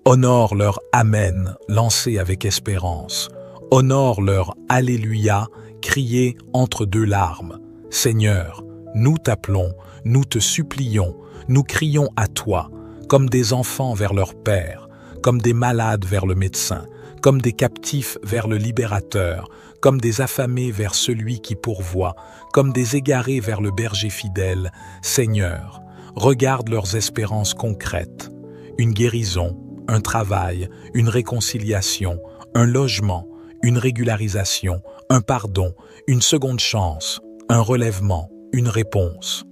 Honore leur Amen, lancé avec espérance. Honore leur Alléluia, crié entre deux larmes. Seigneur, nous t'appelons, nous te supplions, nous crions à toi, comme des enfants vers leur Père, comme des malades vers le médecin, comme des captifs vers le libérateur, comme des affamés vers celui qui pourvoit, comme des égarés vers le berger fidèle. Seigneur, regarde leurs espérances concrètes. Une guérison, un travail, une réconciliation, un logement, une régularisation, un pardon, une seconde chance, un relèvement, une réponse.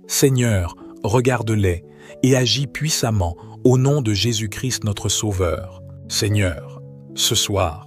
Seigneur, regarde-les et agis puissamment au nom de Jésus-Christ notre Sauveur. Seigneur, ce soir,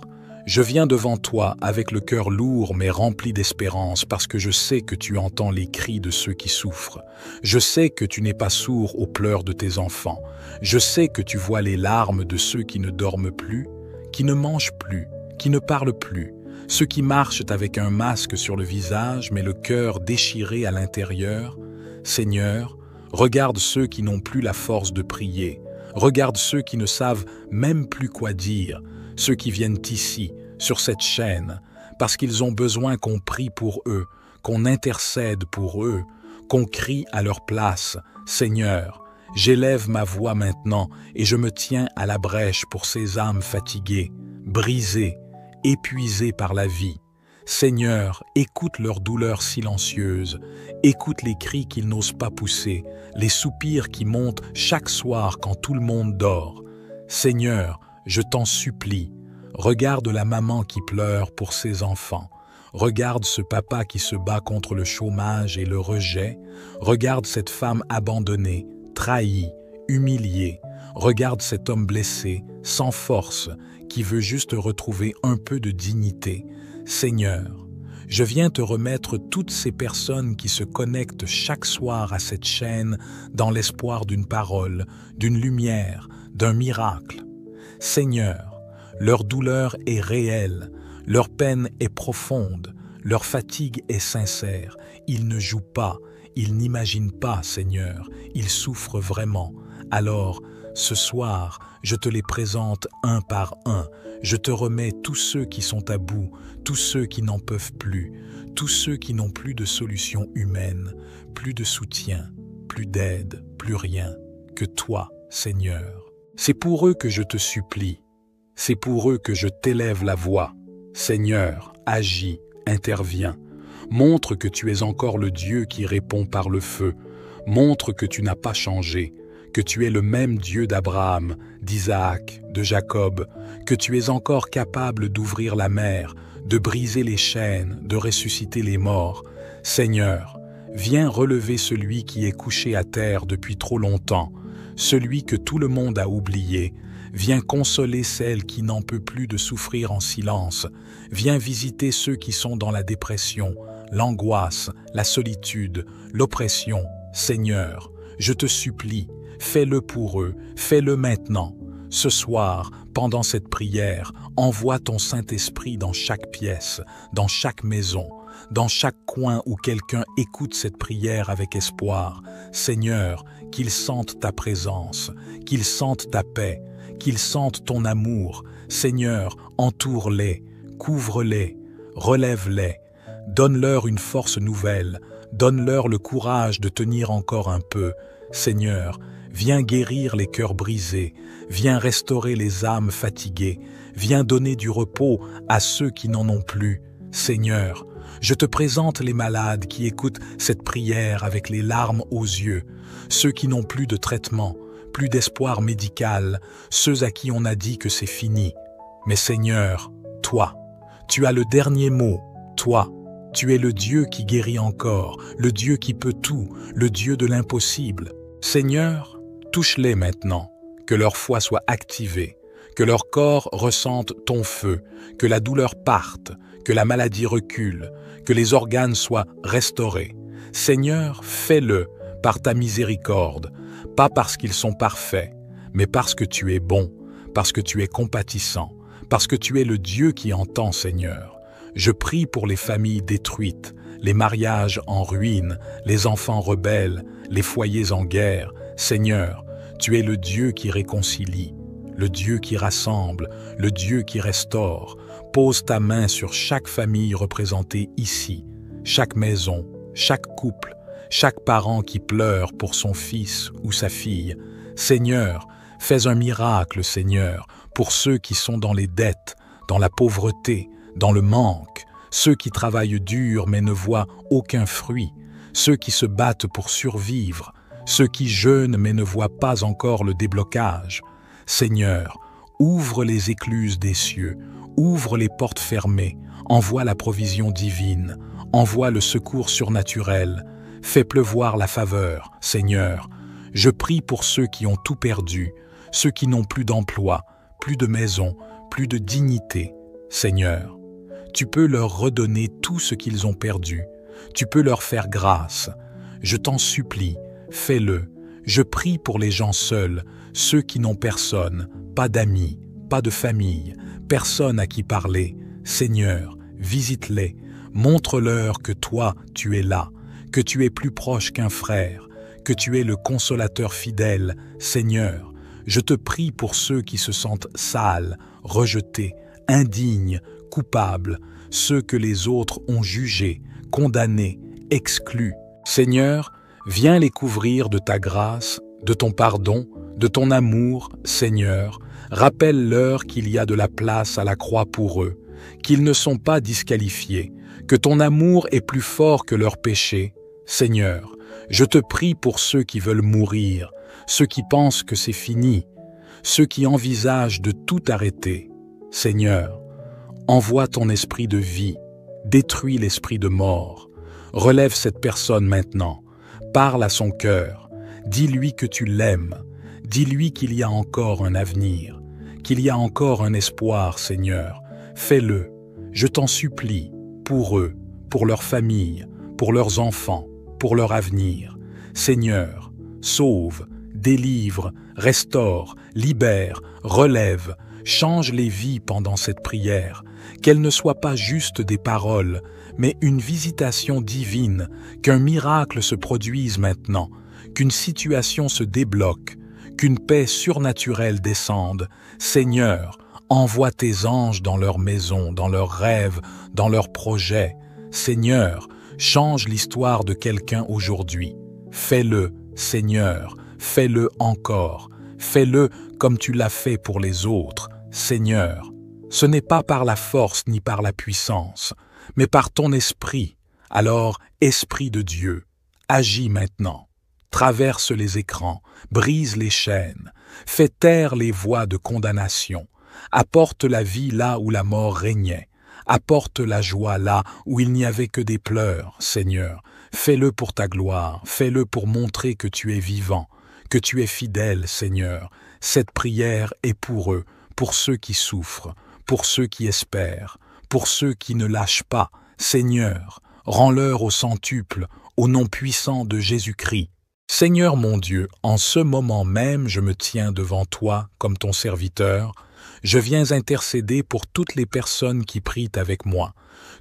je viens devant toi avec le cœur lourd mais rempli d'espérance parce que je sais que tu entends les cris de ceux qui souffrent. Je sais que tu n'es pas sourd aux pleurs de tes enfants. Je sais que tu vois les larmes de ceux qui ne dorment plus, qui ne mangent plus, qui ne parlent plus, ceux qui marchent avec un masque sur le visage mais le cœur déchiré à l'intérieur. Seigneur, regarde ceux qui n'ont plus la force de prier. Regarde ceux qui ne savent même plus quoi dire, ceux qui viennent ici, sur cette chaîne, parce qu'ils ont besoin qu'on prie pour eux, qu'on intercède pour eux, qu'on crie à leur place. Seigneur, j'élève ma voix maintenant et je me tiens à la brèche pour ces âmes fatiguées, brisées, épuisées par la vie. Seigneur, écoute leurs douleurs silencieuses, écoute les cris qu'ils n'osent pas pousser, les soupirs qui montent chaque soir quand tout le monde dort. Seigneur, je t'en supplie, regarde la maman qui pleure pour ses enfants, regarde ce papa qui se bat contre le chômage et le rejet, regarde cette femme abandonnée, trahie, humiliée, regarde cet homme blessé, sans force, qui veut juste retrouver un peu de dignité. Seigneur, je viens te remettre toutes ces personnes qui se connectent chaque soir à cette chaîne dans l'espoir d'une parole, d'une lumière, d'un miracle. Seigneur, leur douleur est réelle, leur peine est profonde, leur fatigue est sincère. Ils ne jouent pas, ils n'imaginent pas, Seigneur, ils souffrent vraiment. Alors, ce soir, je te les présente un par un. Je te remets tous ceux qui sont à bout, tous ceux qui n'en peuvent plus, tous ceux qui n'ont plus de solution humaine, plus de soutien, plus d'aide, plus rien, que toi, Seigneur. C'est pour eux que je te supplie, c'est pour eux que je t'élève la voix. Seigneur, agis, interviens. Montre que tu es encore le Dieu qui répond par le feu. Montre que tu n'as pas changé, que tu es le même Dieu d'Abraham, d'Isaac, de Jacob, que tu es encore capable d'ouvrir la mer, de briser les chaînes, de ressusciter les morts. Seigneur, viens relever celui qui est couché à terre depuis trop longtemps, celui que tout le monde a oublié. Viens consoler celle qui n'en peut plus de souffrir en silence. Viens visiter ceux qui sont dans la dépression, l'angoisse, la solitude, l'oppression. Seigneur, je te supplie, fais-le pour eux, fais-le maintenant. Ce soir, pendant cette prière, envoie ton Saint-Esprit dans chaque pièce, dans chaque maison, dans chaque coin où quelqu'un écoute cette prière avec espoir. Seigneur, qu'ils sentent ta présence, qu'ils sentent ta paix, qu'ils sentent ton amour. Seigneur, entoure-les, couvre-les, relève-les, donne-leur une force nouvelle, donne-leur le courage de tenir encore un peu. Seigneur, viens guérir les cœurs brisés, viens restaurer les âmes fatiguées, viens donner du repos à ceux qui n'en ont plus. Seigneur, je te présente les malades qui écoutent cette prière avec les larmes aux yeux, ceux qui n'ont plus de traitement, plus d'espoir médical, ceux à qui on a dit que c'est fini. Mais Seigneur, toi, tu as le dernier mot, toi, tu es le Dieu qui guérit encore, le Dieu qui peut tout, le Dieu de l'impossible. Seigneur, touche-les maintenant, que leur foi soit activée, que leur corps ressente ton feu, que la douleur parte, que la maladie recule, que les organes soient restaurés. Seigneur, fais-le par ta miséricorde, pas parce qu'ils sont parfaits, mais parce que tu es bon, parce que tu es compatissant, parce que tu es le Dieu qui entend, Seigneur. Je prie pour les familles détruites, les mariages en ruine, les enfants rebelles, les foyers en guerre. Seigneur, tu es le Dieu qui réconcilie, le Dieu qui rassemble, le Dieu qui restaure. Pose ta main sur chaque famille représentée ici, chaque maison, chaque couple, chaque parent qui pleure pour son fils ou sa fille. Seigneur, fais un miracle, Seigneur, pour ceux qui sont dans les dettes, dans la pauvreté, dans le manque, ceux qui travaillent dur mais ne voient aucun fruit, ceux qui se battent pour survivre, ceux qui jeûnent mais ne voient pas encore le déblocage. Seigneur, ouvre les écluses des cieux, ouvre les portes fermées, envoie la provision divine, envoie le secours surnaturel, fais pleuvoir la faveur, Seigneur. Je prie pour ceux qui ont tout perdu, ceux qui n'ont plus d'emploi, plus de maison, plus de dignité. Seigneur, tu peux leur redonner tout ce qu'ils ont perdu, tu peux leur faire grâce. Je t'en supplie, fais-le. Je prie pour les gens seuls, ceux qui n'ont personne, pas d'amis, pas de famille, personne à qui parler. Seigneur, visite-les, montre-leur que toi, tu es là, que tu es plus proche qu'un frère, que tu es le consolateur fidèle. Seigneur, je te prie pour ceux qui se sentent sales, rejetés, indignes, coupables, ceux que les autres ont jugés, condamnés, exclus. Seigneur, viens les couvrir de ta grâce, de ton pardon, de ton amour, Seigneur. Rappelle-leur qu'il y a de la place à la croix pour eux, qu'ils ne sont pas disqualifiés, que ton amour est plus fort que leurs péchés. Seigneur, je te prie pour ceux qui veulent mourir, ceux qui pensent que c'est fini, ceux qui envisagent de tout arrêter. Seigneur, envoie ton esprit de vie, détruis l'esprit de mort. Relève cette personne maintenant, parle à son cœur, dis-lui que tu l'aimes, dis-lui qu'il y a encore un avenir, qu'il y a encore un espoir, Seigneur. Fais-le, je t'en supplie, pour eux, pour leur famille, pour leurs enfants, pour leur avenir. Seigneur, sauve, délivre, restaure, libère, relève, change les vies pendant cette prière, qu'elles ne soient pas juste des paroles, mais une visitation divine, qu'un miracle se produise maintenant, qu'une situation se débloque, qu'une paix surnaturelle descende. Seigneur, envoie tes anges dans leurs maisons, dans leurs rêves, dans leurs projets. Seigneur, change l'histoire de quelqu'un aujourd'hui. Fais-le, Seigneur, fais-le encore. Fais-le comme tu l'as fait pour les autres, Seigneur. Ce n'est pas par la force ni par la puissance, mais par ton esprit. Alors, Esprit de Dieu, agis maintenant. Traverse les écrans, brise les chaînes, fais taire les voix de condamnation, apporte la vie là où la mort régnait, apporte la joie là où il n'y avait que des pleurs, Seigneur. Fais-le pour ta gloire, fais-le pour montrer que tu es vivant, que tu es fidèle, Seigneur. Cette prière est pour eux, pour ceux qui souffrent, pour ceux qui espèrent, pour ceux qui ne lâchent pas. Seigneur, rends-leur au centuple, au nom puissant de Jésus-Christ. Seigneur mon Dieu, en ce moment même, je me tiens devant toi comme ton serviteur. Je viens intercéder pour toutes les personnes qui prient avec moi,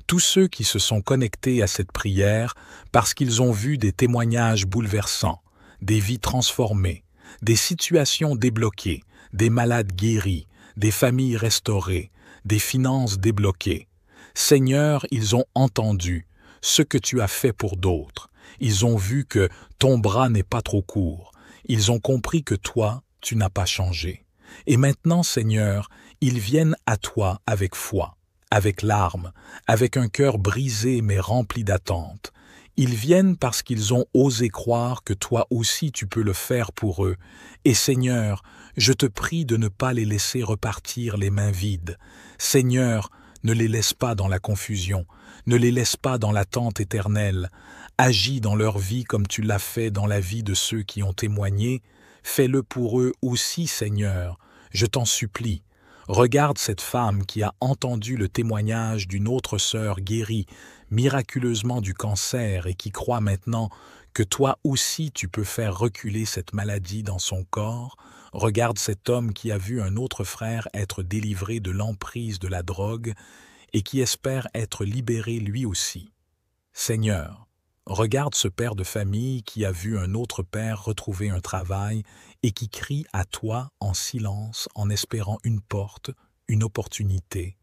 tous ceux qui se sont connectés à cette prière parce qu'ils ont vu des témoignages bouleversants, des vies transformées, des situations débloquées, des malades guéris, des familles restaurées, des finances débloquées. Seigneur, ils ont entendu ce que tu as fait pour d'autres. Ils ont vu que ton bras n'est pas trop court. Ils ont compris que toi, tu n'as pas changé. Et maintenant, Seigneur, ils viennent à toi avec foi, avec larmes, avec un cœur brisé mais rempli d'attente. Ils viennent parce qu'ils ont osé croire que toi aussi tu peux le faire pour eux. Et Seigneur, je te prie de ne pas les laisser repartir les mains vides. Seigneur, ne les laisse pas dans la confusion, ne les laisse pas dans l'attente éternelle. Agis dans leur vie comme tu l'as fait dans la vie de ceux qui ont témoigné. Fais-le pour eux aussi, Seigneur. Je t'en supplie. Regarde cette femme qui a entendu le témoignage d'une autre sœur guérie miraculeusement du cancer et qui croit maintenant que toi aussi tu peux faire reculer cette maladie dans son corps. Regarde cet homme qui a vu un autre frère être délivré de l'emprise de la drogue et qui espère être libéré lui aussi. Seigneur, Regarde ce père de famille qui a vu un autre père retrouver un travail et qui crie à toi en silence en espérant une porte, une opportunité.